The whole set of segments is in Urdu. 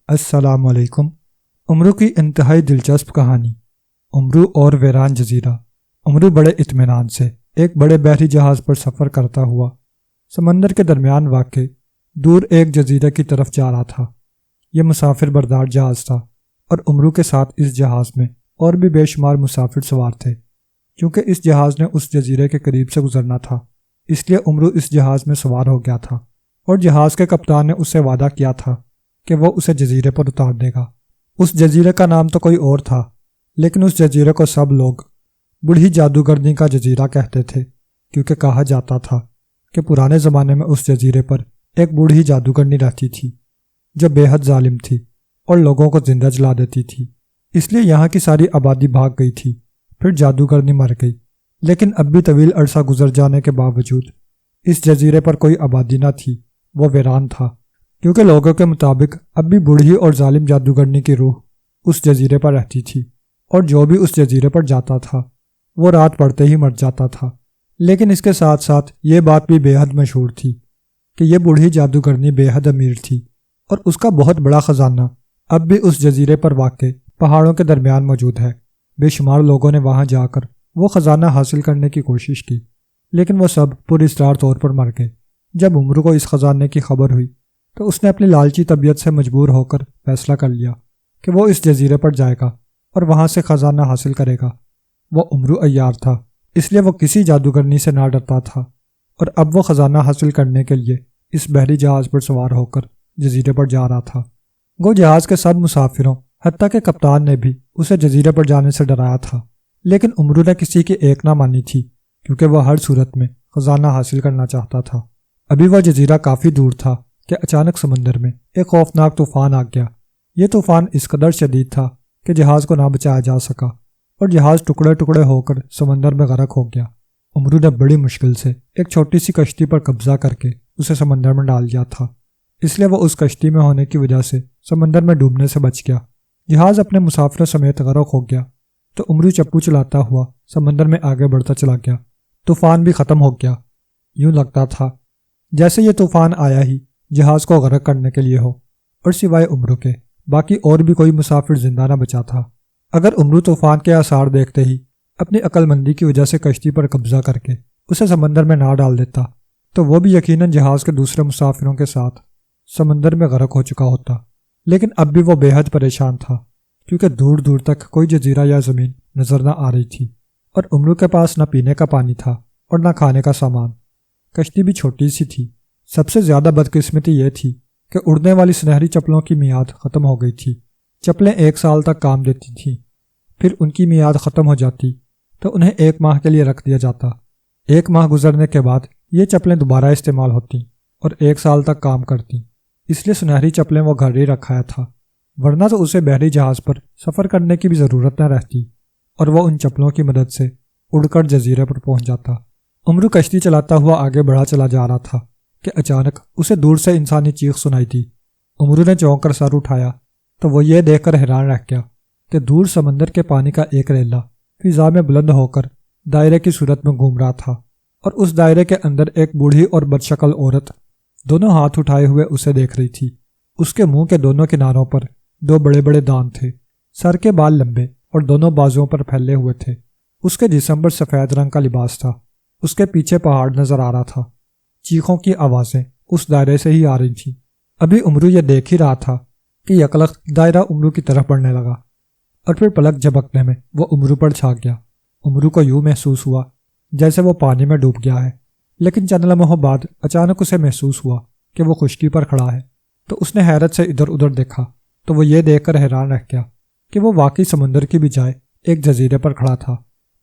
السلام علیکم۔ امرو کی انتہائی دلچسپ کہانی۔ امرو اور ویران جزیرہ۔ امرو بڑے اطمینان سے ایک بڑے بحری جہاز پر سفر کرتا ہوا سمندر کے درمیان واقع دور ایک جزیرے کی طرف جا رہا تھا۔ یہ مسافر بردار جہاز تھا اور امرو کے ساتھ اس جہاز میں اور بھی بے شمار مسافر سوار تھے۔ کیونکہ اس جہاز نے اس جزیرے کے قریب سے گزرنا تھا، اس لیے امرو اس جہاز میں سوار ہو گیا تھا اور جہاز کے کپتان نے اس سے وعدہ کیا تھا کہ وہ اسے جزیرے پر اتار دے گا۔ اس جزیرے کا نام تو کوئی اور تھا، لیکن اس جزیرے کو سب لوگ بوڑھی جادوگرنی کا جزیرہ کہتے تھے، کیونکہ کہا جاتا تھا کہ پرانے زمانے میں اس جزیرے پر ایک بوڑھی جادوگرنی رہتی تھی جو بے حد ظالم تھی اور لوگوں کو زندہ جلا دیتی تھی۔ اس لیے یہاں کی ساری آبادی بھاگ گئی تھی۔ پھر جادوگرنی مر گئی، لیکن اب بھی طویل عرصہ گزر جانے کے باوجود اس جزیرے پر کوئی آبادی نہ تھی، وہ ویران تھا، کیونکہ لوگوں کے مطابق اب بھی بوڑھی اور ظالم جادوگرنی کی روح اس جزیرے پر رہتی تھی، اور جو بھی اس جزیرے پر جاتا تھا وہ رات پڑتے ہی مر جاتا تھا۔ لیکن اس کے ساتھ ساتھ یہ بات بھی بے حد مشہور تھی کہ یہ بوڑھی جادوگرنی بے حد امیر تھی اور اس کا بہت بڑا خزانہ اب بھی اس جزیرے پر واقع پہاڑوں کے درمیان موجود ہے۔ بے شمار لوگوں نے وہاں جا کر وہ خزانہ حاصل کرنے کی کوشش کی، لیکن وہ سب پراسرار طور پر مر گئے۔ جب امرو کو اس خزانے کی خبر ہوئی تو اس نے اپنی لالچی طبیعت سے مجبور ہو کر فیصلہ کر لیا کہ وہ اس جزیرے پر جائے گا اور وہاں سے خزانہ حاصل کرے گا۔ وہ امرو عیار تھا، اس لیے وہ کسی جادوگرنی سے نہ ڈرتا تھا، اور اب وہ خزانہ حاصل کرنے کے لیے اس بحری جہاز پر سوار ہو کر جزیرے پر جا رہا تھا۔ وہ جہاز کے سب مسافروں حتیٰ کہ کپتان نے بھی اسے جزیرے پر جانے سے ڈرایا تھا، لیکن امرو نے کسی کی ایک نہ مانی تھی، کیونکہ وہ ہر صورت میں خزانہ حاصل کرنا چاہتا تھا۔ ابھی وہ جزیرہ کافی دور تھا کہ اچانک سمندر میں ایک خوفناک طوفان آ گیا۔ یہ طوفان اس قدر شدید تھا کہ جہاز کو نہ بچایا جا سکا اور جہاز ٹکڑے ٹکڑے ہو کر سمندر میں غرق ہو گیا۔ امرو نے بڑی مشکل سے ایک چھوٹی سی کشتی پر قبضہ کر کے اسے سمندر میں ڈال دیا تھا، اس لیے وہ اس کشتی میں ہونے کی وجہ سے سمندر میں ڈوبنے سے بچ گیا۔ جہاز اپنے مسافروں سمیت غرق ہو گیا تو امرو چپو چلاتا ہوا سمندر میں آگے بڑھتا چلا گیا۔ طوفان بھی ختم ہو گیا۔ یوں لگتا تھا جیسے یہ طوفان آیا ہی جہاز کو غرق کرنے کے لیے ہو، اور سوائے امرو کے باقی اور بھی کوئی مسافر زندہ نہ بچا تھا۔ اگر امرو طوفان کے آثار دیکھتے ہی اپنی عقل مندی کی وجہ سے کشتی پر قبضہ کر کے اسے سمندر میں نہ ڈال دیتا تو وہ بھی یقیناً جہاز کے دوسرے مسافروں کے ساتھ سمندر میں غرق ہو چکا ہوتا۔ لیکن اب بھی وہ بے حد پریشان تھا، کیونکہ دور دور تک کوئی جزیرہ یا زمین نظر نہ آ رہی تھی، اور امرو کے پاس نہ پینے کا پانی تھا اور نہ کھانے کا سامان۔ کشتی بھی چھوٹی سی تھی۔ سب سے زیادہ بدقسمتی یہ تھی کہ اڑنے والی سنہری چپلوں کی میعاد ختم ہو گئی تھی۔ چپلیں 1 سال تک کام دیتی تھیں، پھر ان کی میعاد ختم ہو جاتی تو انہیں 1 ماہ کے لیے رکھ دیا جاتا۔ 1 ماہ گزرنے کے بعد یہ چپلیں دوبارہ استعمال ہوتی اور 1 سال تک کام کرتی۔ اس لیے سنہری چپلیں وہ گھر ہی رکھایا تھا، ورنہ تو اسے بحری جہاز پر سفر کرنے کی بھی ضرورت نہ رہتی اور وہ ان چپلوں کی مدد سے اڑ کر جزیرے پر پہنچ جاتا۔ امرو کشتی چلاتا ہوا آگے بڑھا چلا جا رہا تھا کہ اچانک اسے دور سے انسانی چیخ سنائی دی۔ امرو نے چونک کر سر اٹھایا تو وہ یہ دیکھ کر حیران رہ گیا کہ دور سمندر کے پانی کا ایک ریلا فضا میں بلند ہو کر دائرے کی صورت میں گھوم رہا تھا، اور اس دائرے کے اندر ایک بوڑھی اور بدشکل عورت دونوں ہاتھ اٹھائے ہوئے اسے دیکھ رہی تھی۔ اس کے منہ کے دونوں کناروں پر 2 بڑے بڑے دانت تھے، سر کے بال لمبے اور دونوں بازوؤں پر پھیلے ہوئے تھے۔ اس کے جسم پر سفید رنگ کا لباس تھا۔ اس کے پیچھے پہاڑ نظر آ رہا تھا۔ چیخوں کی آوازیں اس دائرے سے ہی آ رہی تھیں۔ ابھی امرو یہ دیکھ ہی رہا تھا کہ یکلخت دائرہ امرو کی طرف بڑھنے لگا، اور پھر پلک جھپکنے میں وہ امرو پر چھا گیا۔ امرو کو یوں محسوس ہوا جیسے وہ پانی میں ڈوب گیا ہے، لیکن چند لمحوں بعد اچانک اسے محسوس ہوا کہ وہ خشکی پر کھڑا ہے۔ تو اس نے حیرت سے ادھر ادھر دیکھا تو وہ یہ دیکھ کر حیران رہ گیا کہ وہ واقعی سمندر کی بجائے ایک جزیرے پر کھڑا تھا۔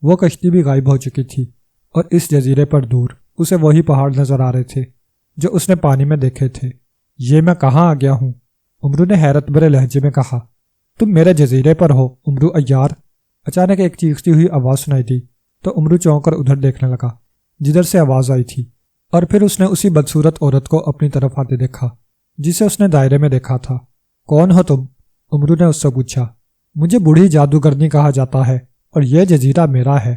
وہ کشتی بھی غائب ہو چکی تھی، اور اس جزیرے پر دور اسے وہی پہاڑ نظر آ رہے تھے جو اس نے پانی میں دیکھے تھے۔ یہ میں کہاں آ گیا ہوں؟ امرو نے حیرت بھرے لہجے میں کہا۔ تم میرے جزیرے پر ہو امرو عیار؟ اچانک ایک چیختی ہوئی آواز سنائی دی تو امرو چونک کر ادھر دیکھنے لگا جدھر سے آواز آئی تھی، اور پھر اس نے اسی بدصورت عورت کو اپنی طرف آتے دیکھا جسے اس نے دائرے میں دیکھا تھا۔ کون ہو تم؟ امرو نے اس سے پوچھا۔ مجھے بوڑھی جادوگرنی کہا جاتا ہے اور یہ جزیرہ میرا ہے۔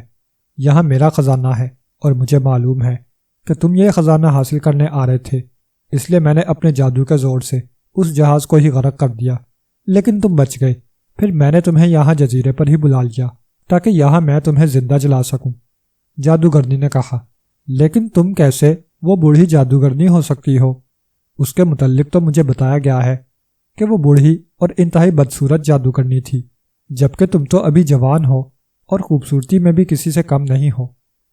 یہاں میرا خزانہ ہے، اور مجھے معلوم ہے کہ تم یہ خزانہ حاصل کرنے آ رہے تھے، اس لیے میں نے اپنے جادو کے زور سے اس جہاز کو ہی غرق کر دیا لیکن تم بچ گئے۔ پھر میں نے تمہیں یہاں جزیرے پر ہی بلا لیا تاکہ یہاں میں تمہیں زندہ جلا سکوں۔ جادوگرنی نے کہا، لیکن تم کیسے وہ بوڑھی جادوگرنی ہو سکتی ہو؟ اس کے متعلق تو مجھے بتایا گیا ہے کہ وہ بوڑھی اور انتہائی بدصورت جادوگرنی تھی، جبکہ تم تو ابھی جوان ہو اور خوبصورتی میں بھی کسی سے کم نہیں ہو۔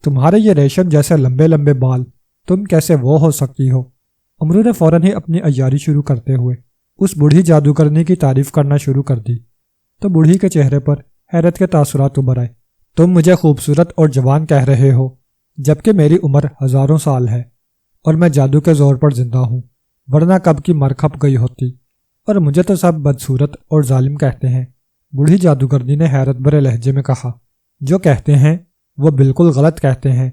تمہارے یہ ریشم جیسے لمبے لمبے بال، تم کیسے وہ ہو سکتی ہو؟ امرو نے فوراً ہی اپنی عیاری شروع کرتے ہوئے اس بوڑھی جادوگرنی کی تعریف کرنا شروع کر دی تو بوڑھی کے چہرے پر حیرت کے تاثرات ابھر آئے۔ تم مجھے خوبصورت اور جوان کہہ رہے ہو جبکہ میری عمر ہزاروں سال ہے اور میں جادو کے زور پر زندہ ہوں، ورنہ کب کی مر کھپ گئی ہوتی، اور مجھے تو سب بدصورت اور ظالم کہتے ہیں۔ بوڑھی جادوگرنی نے حیرت بھرے لہجے میں کہا، جو کہتے ہیں وہ بالکل غلط کہتے ہیں،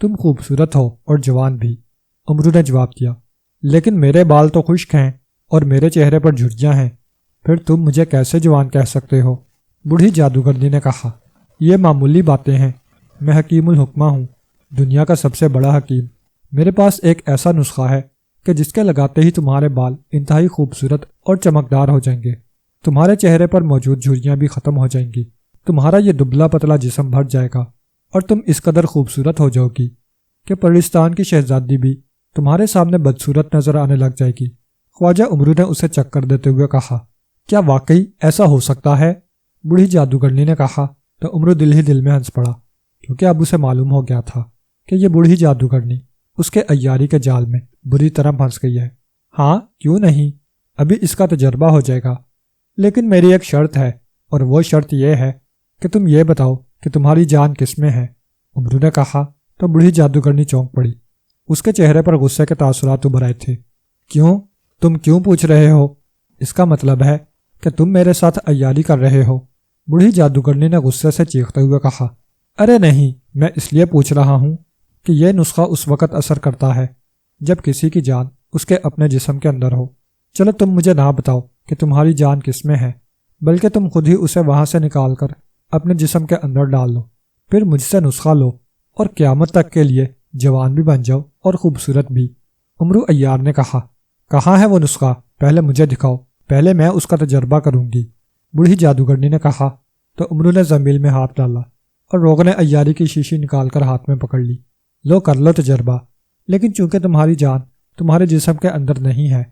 تم خوبصورت ہو اور جوان بھی۔ امرو نے جواب دیا، لیکن میرے بال تو خشک ہیں اور میرے چہرے پر جھرریاں ہیں، پھر تم مجھے کیسے جوان کہہ سکتے ہو؟ بوڑھی جادوگرنی نے کہا، یہ معمولی باتیں ہیں، میں حکیم الحکمہ ہوں، دنیا کا سب سے بڑا حکیم۔ میرے پاس ایک ایسا نسخہ ہے کہ جس کے لگاتے ہی تمہارے بال انتہائی خوبصورت اور چمکدار ہو جائیں گے، تمہارے چہرے پر موجود جھریاں بھی ختم ہو جائیں گی، تمہارا یہ دبلا پتلا جسم بھر جائے گا اور تم اس قدر خوبصورت ہو جاؤ گی کہ پرستان کی شہزادی بھی تمہارے سامنے بدصورت نظر آنے لگ جائے گی۔ خواجہ امرو نے اسے چکر دیتے ہوئے کہا، کیا واقعی ایسا ہو سکتا ہے؟ بوڑھی جادوگرنی نے کہا تو امرو دل ہی دل میں ہنس پڑا، کیونکہ اب اسے معلوم ہو گیا تھا کہ یہ بوڑھی جادوگرنی اس کے عیاری کے جال میں بری طرح پھنس گئی ہے۔ ہاں کیوں نہیں، ابھی اس کا تجربہ ہو جائے گا، لیکن میری ایک شرط ہے، اور وہ شرط یہ ہے کہ تم یہ بتاؤ کہ تمہاری جان کس میں ہے۔ امرو نے کہا تو بوڑھی جادوگرنی چونک پڑی، اس کے چہرے پر غصے کے تاثرات ابھر آئے تھے۔ کیوں؟ تم کیوں پوچھ رہے ہو؟ اس کا مطلب ہے کہ تم میرے ساتھ عیاری کر رہے ہو۔ بوڑھی جادوگرنی نے غصے سے چیختے ہوئے کہا، ارے نہیں، میں اس لیے پوچھ رہا ہوں کہ یہ نسخہ اس وقت اثر کرتا ہے جب کسی کی جان اس کے اپنے جسم کے اندر ہو۔ چلو تم مجھے نہ بتاؤ کہ تمہاری جان کس میں ہے، بلکہ تم خود ہی اسے وہاں سے نکال کر اپنے جسم کے اندر ڈال لو، پھر مجھ سے نسخہ لو اور قیامت تک کے لیے جوان بھی بن جاؤ اور خوبصورت بھی۔ امرو عیار نے کہا، کہاں ہے وہ نسخہ؟ پہلے مجھے دکھاؤ، پہلے میں اس کا تجربہ کروں گی۔ بوڑھی جادوگرنی نے کہا تو امرو نے زنبیل میں ہاتھ ڈالا اور روغن عیاری کی شیشی نکال کر ہاتھ میں پکڑ لی۔ لو کر لو تجربہ، لیکن چونکہ تمہاری جان تمہارے جسم کے اندر نہیں ہے،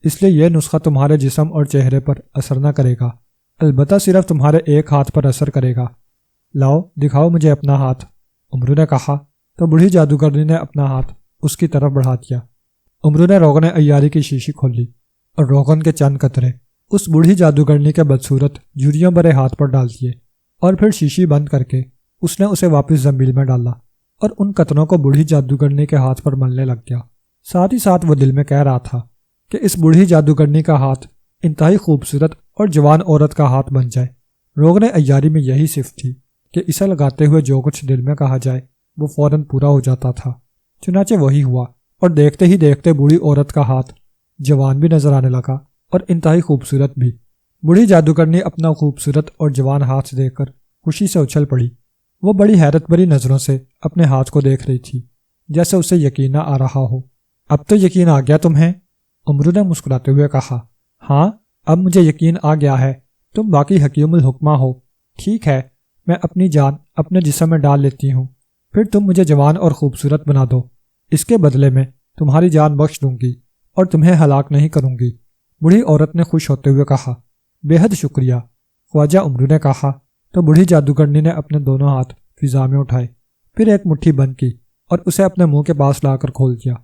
اس لیے یہ نسخہ تمہارے جسم اور چہرے پر اثر نہ کرے گا، البتہ صرف تمہارے ایک ہاتھ پر اثر کرے گا۔ لاؤ دکھاؤ مجھے اپنا ہاتھ، امرو نے کہا تو بوڑھی جادوگرنی نے اپنا ہاتھ اس کی طرف بڑھا دیا۔ امرو نے روغن عیاری کی شیشی کھولی اور روغن کے چند قطرے اس بوڑھی جادوگرنی کے بدصورت جھریوں بھرے ہاتھ پر ڈال دیے، اور پھر شیشی بند کر کے اس نے اسے واپس زنبیل میں ڈالا اور ان قطروں کو بوڑھی جادوگرنی کے ہاتھ پر ملنے لگ گیا۔ ساتھ ہی ساتھ وہ دل میں کہہ رہا تھا کہ اس بوڑھی جادوگرنی کا ہاتھ انتہائی خوبصورت اور جوان عورت کا ہاتھ بن جائے۔ روغن عیاری میں یہی صفت تھی کہ اسے لگاتے ہوئے جو کچھ دل میں کہا جائے وہ فوراً پورا ہو جاتا تھا۔ چنانچہ وہی ہوا، اور دیکھتے ہی دیکھتے بوڑھی عورت کا ہاتھ جوان بھی نظر آنے لگا اور انتہائی خوبصورت بھی۔ بوڑھی جادوگرنی اپنا خوبصورت اور جوان ہاتھ دیکھ کر خوشی سے اچھل پڑی۔ وہ بڑی حیرت بھری نظروں سے اپنے ہاتھ کو دیکھ رہی تھی، جیسے اسے یقین نہ آ رہا ہو۔ اب تو یقین آ گیا تمہیں؟ امرو نے مسکراتے ہوئے کہا، ہاں اب مجھے یقین آ گیا ہے، تم باقی حکیم الحکمہ ہو۔ ٹھیک ہے، میں اپنی جان اپنے جسم میں ڈال لیتی ہوں، پھر تم مجھے جوان اور خوبصورت بنا دو، اس کے بدلے میں تمہاری جان بخش دوں گی اور تمہیں ہلاک نہیں کروں گی۔ بوڑھی عورت نے خوش ہوتے ہوئے کہا، بے حد شکریہ۔ خواجہ امرو نے کہا تو بوڑھی جادوگرنی نے اپنے دونوں ہاتھ فضا میں اٹھائے، پھر ایک مٹھی بند کی اور اسے اپنے منہ کے پاس لا کر کھول دیا۔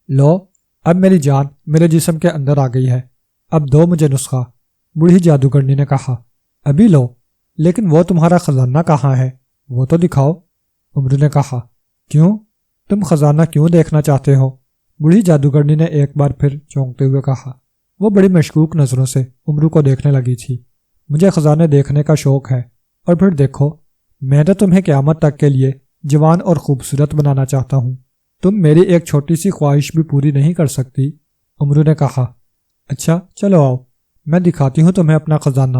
لو اب میری جان میرے جسم کے اندر آ گئی ہے، اب دو مجھے نسخہ۔ بوڑھی جادوگرنی نے کہا، ابھی لو، لیکن وہ تمہارا خزانہ کہاں ہے؟ وہ تو دکھاؤ۔ امرو نے کہا، کیوں؟ تم خزانہ کیوں دیکھنا چاہتے ہو؟ بوڑھی جادوگرنی نے ایک بار پھر چونکتے ہوئے کہا۔ وہ بڑی مشکوک نظروں سے امرو کو دیکھنے لگی تھی۔ مجھے خزانے دیکھنے کا شوق ہے، اور پھر دیکھو، میں تو تمہیں قیامت تک کے لیے جوان اور خوبصورت بنانا چاہتا ہوں، تم میری ایک چھوٹی سی خواہش بھی پوری نہیں کر سکتی۔ امرو نے کہا، اچھا چلو آؤ، میں دکھاتی ہوں تمہیں اپنا خزانہ،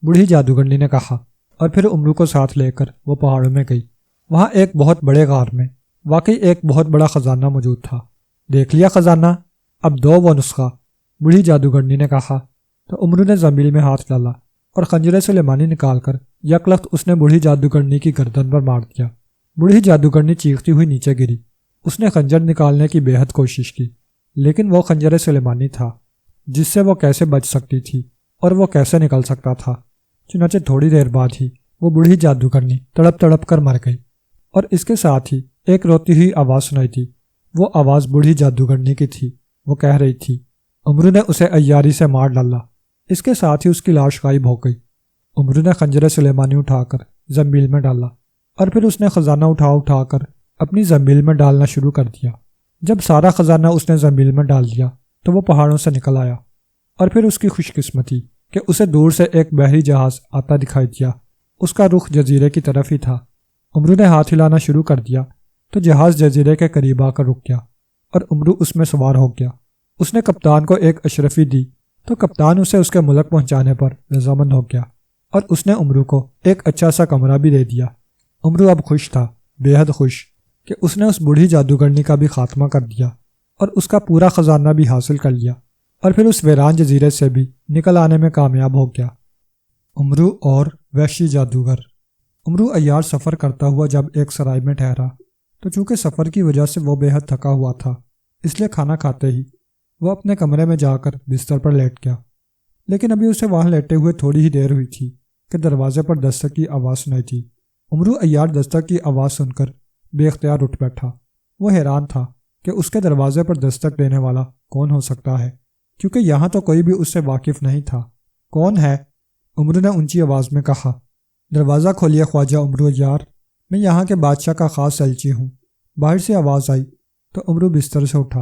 بوڑھی جادوگرنی نے کہا، اور پھر امرو کو ساتھ لے کر وہ پہاڑوں میں گئی۔ وہاں ایک بہت بڑے غار میں واقعی ایک بہت بڑا خزانہ موجود تھا۔ دیکھ لیا خزانہ؟ اب دو وہ نسخہ، بوڑھی جادوگرنی نے کہا۔ تو عمرو نے زمین میں ہاتھ ڈالا اور خنجر سلیمانی نکال کر یکلخت اس نے بوڑھی جادوگرنی کی گردن پر مار دیا۔ بوڑھی جادوگرنی چیختی ہوئی نیچے گری۔ اس نے خنجر نکالنے کی بے حد کوشش کی، لیکن وہ خنجر سلیمانی تھا جس سے وہ کیسے بچ سکتی تھی اور وہ کیسے نکل سکتا تھا۔ چنانچہ تھوڑی دیر بعد ہی وہ بوڑھی جادوگرنی تڑپ تڑپ کر مر گئی، اور اس کے ساتھ ہی ایک روتی ہوئی آواز سنائی دی۔ وہ آواز بوڑھی جادوگرنی کی تھی۔ وہ کہہ رہی تھی، عمرو نے اسے عیاری سے مار ڈالا۔ اس کے ساتھ ہی اس کی لاش غائب ہو گئی۔ عمرو نے خنجر سلیمانی اٹھا کر زنبیل میں ڈالا، اور پھر اس نے خزانہ اٹھا کر اپنی زنبیل میں ڈالنا شروع کر دیا۔ جب سارا خزانہ اس نے زنبیل میں ڈال دیا تو وہ پہاڑوں سے نکل آیا، اور پھر اس کی خوش قسمتی کہ اسے دور سے ایک بحری جہاز آتا دکھائی دیا۔ اس کا رخ جزیرے کی طرف ہی تھا۔ عمرو نے ہاتھ ہلانا شروع کر دیا تو جہاز جزیرے کے قریب آ کر رک گیا، اور عمرو اس میں سوار ہو گیا۔ اس نے کپتان کو ایک اشرفی دی تو کپتان اسے اس کے ملک پہنچانے پر رضامند ہو گیا، اور اس نے عمرو کو ایک اچھا سا کمرہ بھی دے دیا۔ عمرو اب خوش تھا، بے حد خوش، کہ اس نے اس بوڑھی جادوگرنی کا بھی خاتمہ کر دیا اور اس کا پورا خزانہ بھی حاصل کر لیا، اور پھر اس ویران جزیرے سے بھی نکل آنے میں کامیاب ہو گیا۔ عمرو اور وحشی جادوگر۔ عمرو عیار سفر کرتا ہوا جب ایک سرائے میں ٹھہرا تو چونکہ سفر کی وجہ سے وہ بے حد تھکا ہوا تھا، اس لیے کھانا کھاتے ہی وہ اپنے کمرے میں جا کر بستر پر لیٹ گیا۔ لیکن ابھی اسے وہاں لیٹے ہوئے تھوڑی ہی دیر ہوئی تھی کہ دروازے پر دستک کی آواز سنائی تھی۔ عمرو عیار دستک کی آواز سن کر بے اختیار اٹھ بیٹھا۔ وہ حیران تھا کہ اس کے دروازے پر دستک دینے والا کون ہو سکتا ہے، کیونکہ یہاں تو کوئی بھی اس سے واقف نہیں تھا۔ کون ہے؟ عمرو نے اونچی آواز میں کہا۔ دروازہ کھولیے خواجہ عمرو عیار، میں یہاں کے بادشاہ کا خاص ایلچی ہوں۔ باہر سے آواز آئی تو عمرو بستر سے اٹھا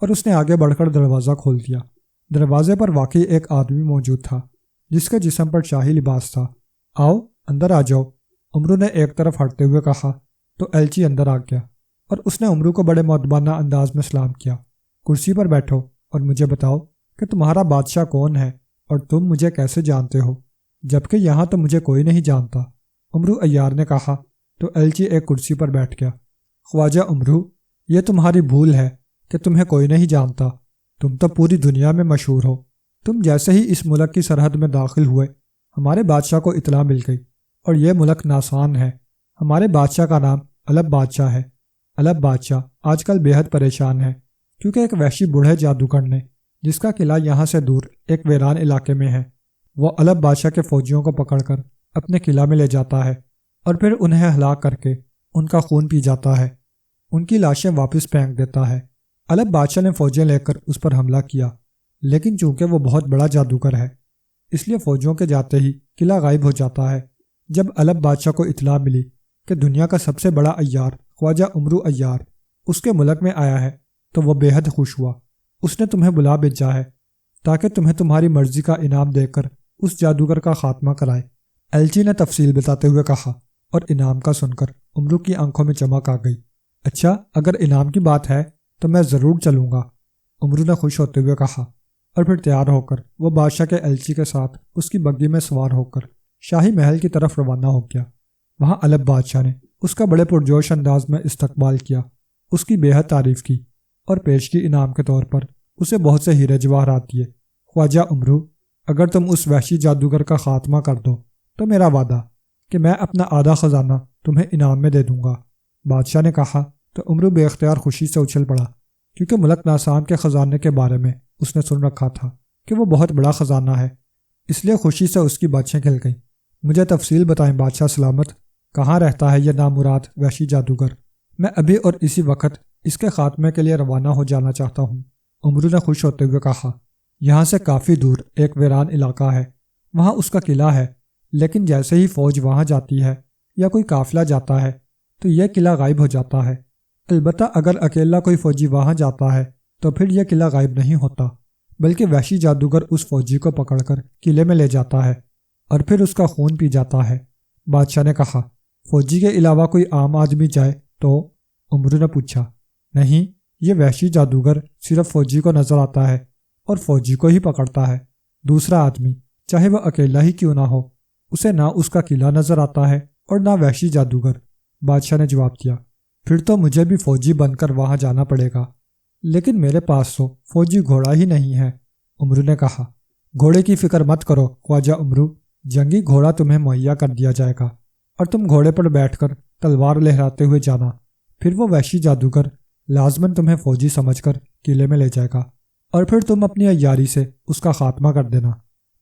اور اس نے آگے بڑھ کر دروازہ کھول دیا۔ دروازے پر واقعی ایک آدمی موجود تھا جس کے جسم پر شاہی لباس تھا۔ آؤ اندر آ جاؤ، عمرو نے ایک طرف ہٹتے ہوئے کہا تو ایلچی اندر آ گیا، اور اس نے عمرو کو بڑے مؤدبانہ انداز میں سلام کیا۔ کرسی پر بیٹھو اور مجھے بتاؤ کہ تمہارا بادشاہ کون ہے اور تم مجھے کیسے جانتے ہو، جبکہ یہاں تو مجھے کوئی نہیں جانتا، عمرو عیار نے کہا تو ایلچی ایک کرسی پر بیٹھ گیا۔ خواجہ عمرو، یہ تمہاری بھول ہے کہ تمہیں کوئی نہیں جانتا، تم تو پوری دنیا میں مشہور ہو۔ تم جیسے ہی اس ملک کی سرحد میں داخل ہوئے ہمارے بادشاہ کو اطلاع مل گئی، اور یہ ملک ناسان ہے۔ ہمارے بادشاہ کا نام علب بادشاہ ہے۔ علب بادشاہ آج کل بے حد پریشان ہے، کیونکہ ایک وحشی بوڑھے جادوگر نے، جس کا قلعہ یہاں سے دور ایک ویران علاقے میں ہے، وہ علب بادشاہ کے فوجیوں کو پکڑ کر اپنے قلعہ میں لے جاتا ہے اور پھر انہیں ہلاک کر کے ان کا خون پی جاتا ہے، ان کی لاشیں واپس پھینک دیتا ہے۔ علب بادشاہ نے فوجیں لے کر اس پر حملہ کیا، لیکن چونکہ وہ بہت بڑا جادوگر ہے اس لیے فوجوں کے جاتے ہی قلعہ غائب ہو جاتا ہے۔ جب علب بادشاہ کو اطلاع ملی کہ دنیا کا سب سے بڑا عیار خواجہ عمرو عیار اس کے ملک میں آیا ہے تو وہ بے حد خوش ہوا۔ اس نے تمہیں بلا بھیجا ہے تاکہ تمہیں تمہاری مرضی کا انعام دے کر اس جادوگر کا خاتمہ کرائے، ایلچی نے تفصیل بتاتے ہوئے کہا، اور انعام کا سن کر عمرو کی آنکھوں میں چمک آ گئی۔ اچھا، اگر انعام کی بات ہے تو میں ضرور چلوں گا، عمرو نے خوش ہوتے ہوئے کہا، اور پھر تیار ہو کر وہ بادشاہ کے ایلچی کے ساتھ اس کی بگی میں سوار ہو کر شاہی محل کی طرف روانہ ہو گیا۔ وہاں علب بادشاہ نے اس کا بڑے پرجوش انداز میں استقبال کیا، اس کی بے حد تعریف کی، اور پیشگی انعام کے طور پر اسے بہت سے ہیرے جواہرات دیے۔ خواجہ عمرو، اگر تم اس وحشی جادوگر کا خاتمہ کر دو تو میرا وعدہ کہ میں اپنا آدھا خزانہ تمہیں انعام میں دے دوں گا، بادشاہ نے کہا تو عمرو بے اختیار خوشی سے اچھل پڑا، کیونکہ ملک ناسان کے خزانے کے بارے میں اس نے سن رکھا تھا کہ وہ بہت بڑا خزانہ ہے، اس لیے خوشی سے اس کی باتیں کھل گئیں۔ مجھے تفصیل بتائیں بادشاہ سلامت، کہاں رہتا ہے یہ نامراد وحشی جادوگر؟ میں ابھی اور اسی وقت اس کے خاتمے کے لیے روانہ ہو جانا چاہتا ہوں، عمرو نے خوش ہوتے ہوئے کہا۔ یہاں سے کافی دور ایک ویران علاقہ ہے، وہاں اس کا قلعہ ہے، لیکن جیسے ہی فوج وہاں جاتی ہے یا کوئی قافلہ جاتا ہے تو یہ قلعہ غائب ہو جاتا ہے۔ البتہ اگر اکیلا کوئی فوجی وہاں جاتا ہے تو پھر یہ قلعہ غائب نہیں ہوتا، بلکہ وحشی جادوگر اس فوجی کو پکڑ کر قلعے میں لے جاتا ہے اور پھر اس کا خون پی جاتا ہے، بادشاہ نے کہا۔ فوجی کے علاوہ کوئی عام آدمی جائے تو؟ عمرو نے پوچھا۔ نہیں، یہ وحشی جادوگر صرف فوجی کو نظر آتا ہے اور فوجی کو ہی پکڑتا ہے، دوسرا آدمی چاہے وہ اکیلا ہی کیوں نہ ہو اسے نہ اس کا قلعہ نظر آتا ہے اور نہ وحشی جادوگر، بادشاہ نے جواب دیا۔ پھر تو مجھے بھی فوجی بن کر وہاں جانا پڑے گا، لیکن میرے پاس تو فوجی گھوڑا ہی نہیں ہے، عمرو نے کہا۔ گھوڑے کی فکر مت کرو خواجہ عمرو، جنگی گھوڑا تمہیں مہیا کر دیا جائے گا اور تم گھوڑے پر بیٹھ کر تلوار لہراتے ہوئے جانا، پھر وہ وحشی جادوگر لازماً تمہیں فوجی سمجھ کر قلعے میں لے جائے گا اور پھر تم اپنی عیاری سے اس کا خاتمہ کر دینا۔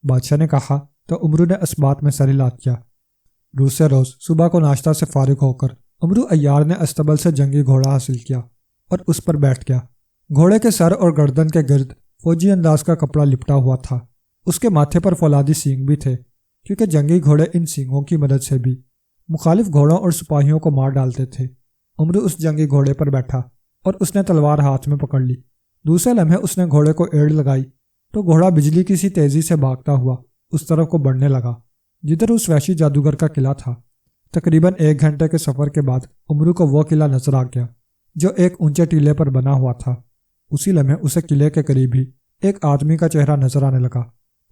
بادشاہ نے کہا تو عمرو نے اس بات میں سر ہلا دیا۔ دوسرے روز صبح کو ناشتہ سے فارغ ہو کر عمرو عیار نے استبل سے جنگی گھوڑا حاصل کیا اور اس پر بیٹھ گیا۔ گھوڑے کے سر اور گردن کے گرد فوجی انداز کا کپڑا لپٹا ہوا تھا۔ اس کے ماتھے پر فولادی سینگ بھی تھے، کیونکہ جنگی گھوڑے ان سینگوں کی مدد سے بھی مخالف گھوڑوں اور سپاہیوں کو مار ڈالتے تھے۔ عمرو اس جنگی گھوڑے پر بیٹھا اور اس نے تلوار ہاتھ میں پکڑ لی۔ دوسرے لمحے اس نے گھوڑے کو ایڑ لگائی تو گھوڑا بجلی کی سی تیزی سے بھاگتا ہوا اس طرف کو بڑھنے لگا جدھر اس وحشی جادوگر کا قلعہ تھا۔ تقریباً 1 گھنٹے کے سفر کے بعد عمرو کو وہ قلعہ نظر آ گیا جو ایک اونچے ٹیلے پر بنا ہوا تھا۔ اسی لمحے اسے قلعے کے قریب ہی ایک آدمی کا چہرہ نظر آنے لگا۔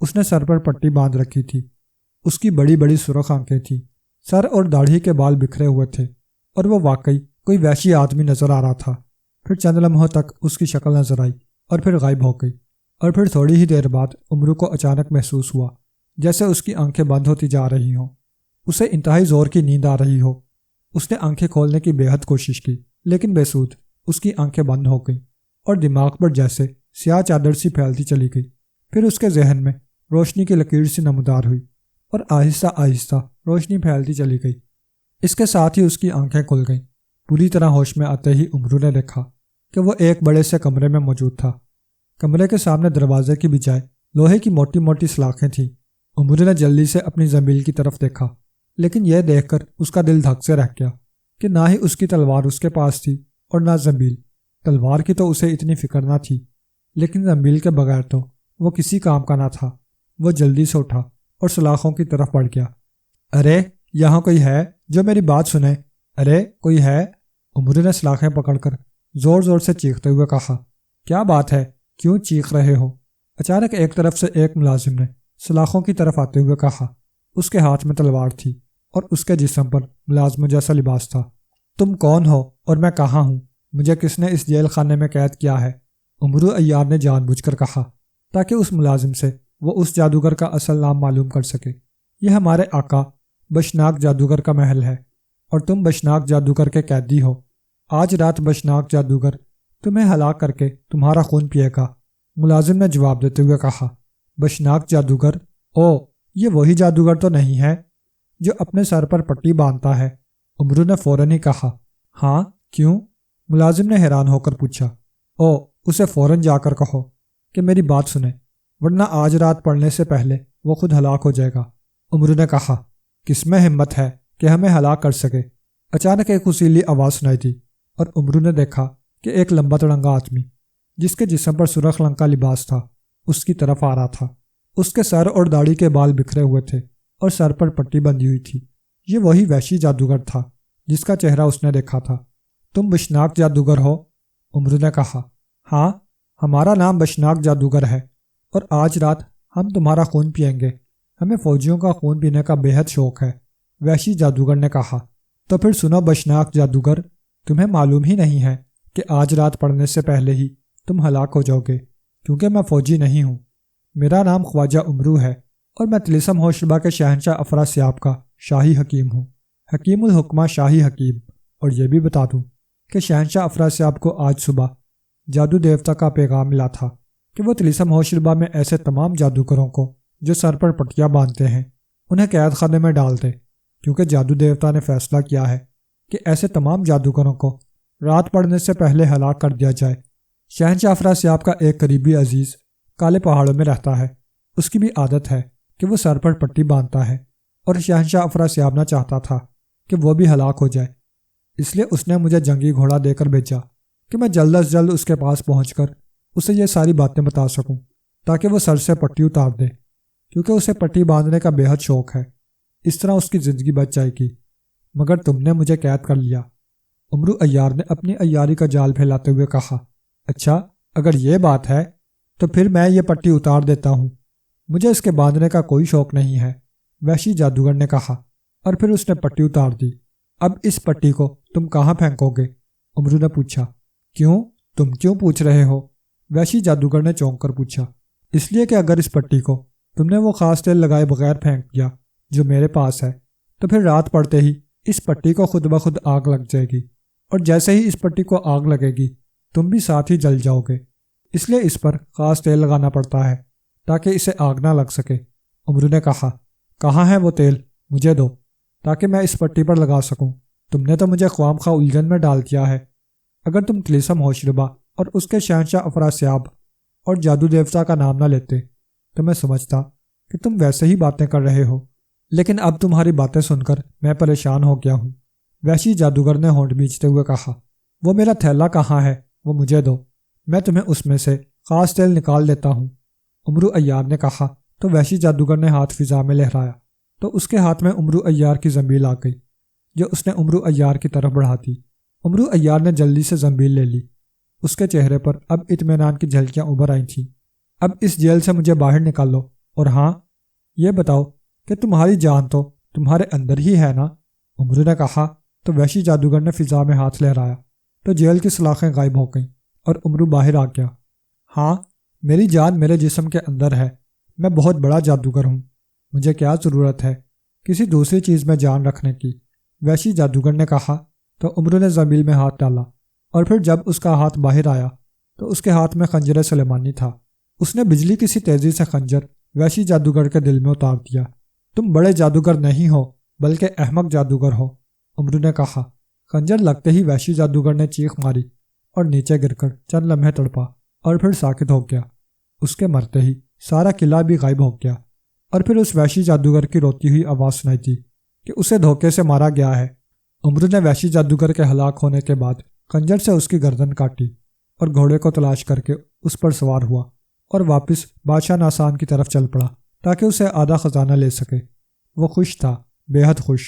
اس نے سر پر پٹی باندھ رکھی تھی، اس کی بڑی بڑی سرخ آنکھیں تھیں، سر اور داڑھی کے بال بکھرے ہوئے تھے اور وہ واقعی کوئی وحشی آدمی نظر آ رہا تھا۔ پھر چند لمحوں تک اس کی شکل نظر آئی اور پھر غائب ہو گئی، اور پھر تھوڑی ہی دیر بعد عمرو کو اچانک محسوس ہوا جیسے اس کی آنکھیں بند ہوتی جا رہی ہوں، اسے انتہائی زور کی نیند آ رہی ہو۔ اس نے آنکھیں کھولنے کی بے حد کوشش کی لیکن بے سود، اس کی آنکھیں بند ہو گئیں اور دماغ پر جیسے سیاہ چادر سی پھیلتی چلی گئی۔ پھر اس کے ذہن میں روشنی کی لکیر سی نمودار ہوئی اور آہستہ آہستہ روشنی پھیلتی چلی گئی۔ اس کے ساتھ ہی اس کی آنکھیں کھل گئیں۔ پوری طرح ہوش میں آتے ہی عمرو نے دیکھا کہ وہ ایک بڑے سے کمرے میں موجود تھا۔ کمرے کے سامنے دروازے کی بجائے لوہے کی موٹی موٹی سلاخیں تھیں۔ عمرو نے جلدی سے اپنی زنبیل کی طرف دیکھا، لیکن یہ دیکھ کر اس کا دل دھک سے رہ گیا کہ نہ ہی اس کی تلوار اس کے پاس تھی اور نہ زنبیل۔ تلوار کی تو اسے اتنی فکر نہ تھی، لیکن زنبیل کے بغیر تو وہ کسی کام کا نہ تھا۔ وہ جلدی سے اٹھا اور سلاخوں کی طرف بڑھ گیا۔ ارے یہاں کوئی ہے جو میری بات سنے؟ ارے کوئی ہے؟ عمرو نے سلاخیں پکڑ کر زور زور سے چیختے ہوئے کہا۔ کیا بات ہے، کیوں چیخ رہے ہو؟ اچانک ایک طرف سے ایک ملازم نے سلاخوں کی طرف آتے ہوئے کہا۔ اس کے ہاتھ میں تلوار تھی اور اس کے جسم پر ملازموں جیسا لباس تھا۔ تم کون ہو اور میں کہاں ہوں؟ مجھے کس نے اس جیل خانے میں قید کیا ہے؟ عمرو عیار نے جان بوجھ کر کہا تاکہ اس ملازم سے وہ اس جادوگر کا اصل نام معلوم کر سکے۔ یہ ہمارے آقا بشناک جادوگر کا محل ہے اور تم بشناک جادوگر کے قیدی ہو۔ آج رات بشناک جادوگر تمہیں ہلاک کر کے تمہارا خون پیے گا۔ ملازم نے جواب دیتے ہوئے کہا۔ بشناک جادوگر؟ او، یہ وہی جادوگر تو نہیں ہے جو اپنے سر پر پٹی باندھتا ہے؟ عمرو نے فوراً ہی کہا۔ ہاں، کیوں؟ ملازم نے حیران ہو کر پوچھا۔ او، اسے فوراً جا کر کہو کہ میری بات سنے، ورنہ آج رات پڑنے سے پہلے وہ خود ہلاک ہو جائے گا۔ عمرو نے کہا۔ کس میں ہمت ہے کہ ہمیں ہلاک کر سکے؟ اچانک ایک اصیلی آواز سنائی دی اور عمرو نے دیکھا کہ ایک لمبا تڑنگا آدمی جس کے جسم پر سرخ رنگ کا لباس تھا اس کی طرف آ رہا تھا۔ اس کے سر اور داڑھی کے بال بکھرے ہوئے تھے اور سر پر پٹی بندھی ہوئی تھی۔ یہ وہی وحشی جادوگر تھا جس کا چہرہ اس نے دیکھا تھا۔ تم بشناک جادوگر ہو؟ عمرو نے کہا۔ ہاں، ہمارا نام بشناک جادوگر ہے اور آج رات ہم تمہارا خون پئیں گے۔ ہمیں فوجیوں کا خون پینے کا بے حد شوق ہے، وحشی جادوگر نے کہا۔ تو پھر سنو بشناک جادوگر، تمہیں معلوم ہی نہیں ہے کہ آج رات پڑنے سے پہلے ہی تم ہلاک ہو جاؤ گے، کیونکہ میں فوجی نہیں ہوں۔ میرا نام خواجہ عمرو ہے اور میں طلسم ہوشربا کے شہنشاہ افراسیاب کا شاہی حکیم ہوں، حکیم الحکمہ شاہی حکیم۔ اور یہ بھی بتا دوں کہ شہنشاہ افراسیاب کو آج صبح جادو دیوتا کا پیغام ملا تھا کہ وہ طلسم ہوشربا میں ایسے تمام جادوگروں کو جو سر پر پٹیاں باندھتے ہیں انہیں قید خانے میں ڈال دے، کیونکہ جادو دیوتا نے فیصلہ کیا ہے کہ ایسے تمام جادوگروں کو رات پڑنے سے پہلے ہلاک کر دیا جائے۔ شہنشاہ افراسیاب کا ایک قریبی عزیز کالے پہاڑوں میں رہتا ہے۔ اس کی بھی عادت ہے کہ وہ سر پر پٹی باندھتا ہے، اور شہنشاہ افراسیاب نہ چاہتا تھا کہ وہ بھی ہلاک ہو جائے، اس لیے اس نے مجھے جنگی گھوڑا دے کر بھیجا کہ میں جلد از جلد اس کے پاس پہنچ کر اسے یہ ساری باتیں بتا سکوں تاکہ وہ سر سے پٹی اتار دے، کیونکہ اسے پٹی باندھنے کا بے حد شوق ہے۔ اس طرح اس کی زندگی بچ جائے گی، مگر تم نے مجھے قید کر لیا۔ عمرو عیار نے اپنی عیاری کا جال پھیلاتے ہوئے کہا۔ اچھا، اگر یہ بات ہے تو پھر میں یہ پٹی اتار دیتا ہوں، مجھے اس کے باندھنے کا کوئی شوق نہیں ہے، وحشی جادوگر نے کہا، اور پھر اس نے پٹی اتار دی۔ اب اس پٹی کو تم کہاں پھینکو گے؟ عمرو نے پوچھا۔ کیوں؟ تم کیوں پوچھ رہے ہو؟ وحشی جادوگر نے چونک کر پوچھا۔ اس لیے کہ اگر اس پٹی کو تم نے وہ خاص تیل لگائے بغیر پھینک دیا جو میرے پاس ہے، تو پھر رات پڑتے ہی اس پٹی کو خود بخود آگ لگ جائے گی، اور جیسے ہی اس پٹی کو آگ لگے گی تم بھی ساتھ ہی جل جاؤ گے۔ اس لیے اس پر خاص تیل لگانا پڑتا ہے تاکہ اسے آگ نہ لگ سکے۔ عمرو نے کہا، کہاں ہے وہ تیل؟ مجھے دو تاکہ میں اس پٹی پر لگا سکوں۔ تم نے تو مجھے خواہ مخواہ الجھن میں ڈال دیا ہے۔ اگر تم طلسم ہوشربا اور اس کے شہنشاہ افراسیاب اور جادو دیوتا کا نام نہ لیتے تو میں سمجھتا کہ تم ویسے ہی باتیں کر رہے ہو، لیکن اب تمہاری باتیں سن کر میں پریشان ہو گیا ہوں۔ وحشی جادوگر نے ہونٹ بیچتے ہوئے کہا، وہ میرا تھیلا کہاں ہے؟ وہ مجھے دو، میں تمہیں اس میں سے خاص تیل نکال دیتا ہوں۔ عمرو عیار نے کہا تو وحشی جادوگر نے ہاتھ فضا میں لہرایا تو اس کے ہاتھ میں عمرو عیار کی زنبیل آ گئی، جو اس نے عمرو عیار کی طرف بڑھا دی۔ عمرو عیار نے جلدی سے زنبیل لے لی۔ اس کے چہرے پر اب اطمینان کی جھلکیاں ابھر آئی تھیں۔ اب اس جیل سے مجھے باہر نکال لو، اور ہاں یہ بتاؤ کہ تمہاری جان تو تمہارے اندر ہی ہے نا؟ عمرو نے کہا تو وحشی جادوگر نے فضا میں ہاتھ لہرایا تو جیل کی سلاخیں غائب ہو گئیں اور عمرو باہر آ گیا۔ ہاں، میری جان میرے جسم کے اندر ہے، میں بہت بڑا جادوگر ہوں، مجھے کیا ضرورت ہے کسی دوسری چیز میں جان رکھنے کی؟ وحشی جادوگر نے کہا تو عمرو نے زنبیل میں ہاتھ ڈالا، اور پھر جب اس کا ہاتھ باہر آیا تو اس کے ہاتھ میں خنجر سلیمانی تھا۔ اس نے بجلی کی سی تیزی سے خنجر وحشی جادوگر کے دل میں اتار دیا۔ تم بڑے جادوگر نہیں ہو بلکہ احمق جادوگر ہو، عمرو نے کہا۔ خنجر لگتے ہی وحشی جادوگر نے چیخ ماری اور نیچے گر کر چند لمحے تڑپا اور پھر ساکت ہو گیا۔ اس کے مرتے ہی سارا قلعہ بھی غائب ہو گیا، اور پھر اس وحشی جادوگر کی روتی ہوئی آواز سنائی دی کہ اسے دھوکے سے مارا گیا ہے۔ عمرو نے وحشی جادوگر کے ہلاک ہونے کے بعد خنجر سے اس کی گردن کاٹی اور گھوڑے کو تلاش کر کے اس پر سوار ہوا اور واپس بادشاہ ناسان کی طرف چل پڑا تاکہ اسے آدھا خزانہ لے سکے۔ وہ خوش تھا، بے حد خوش۔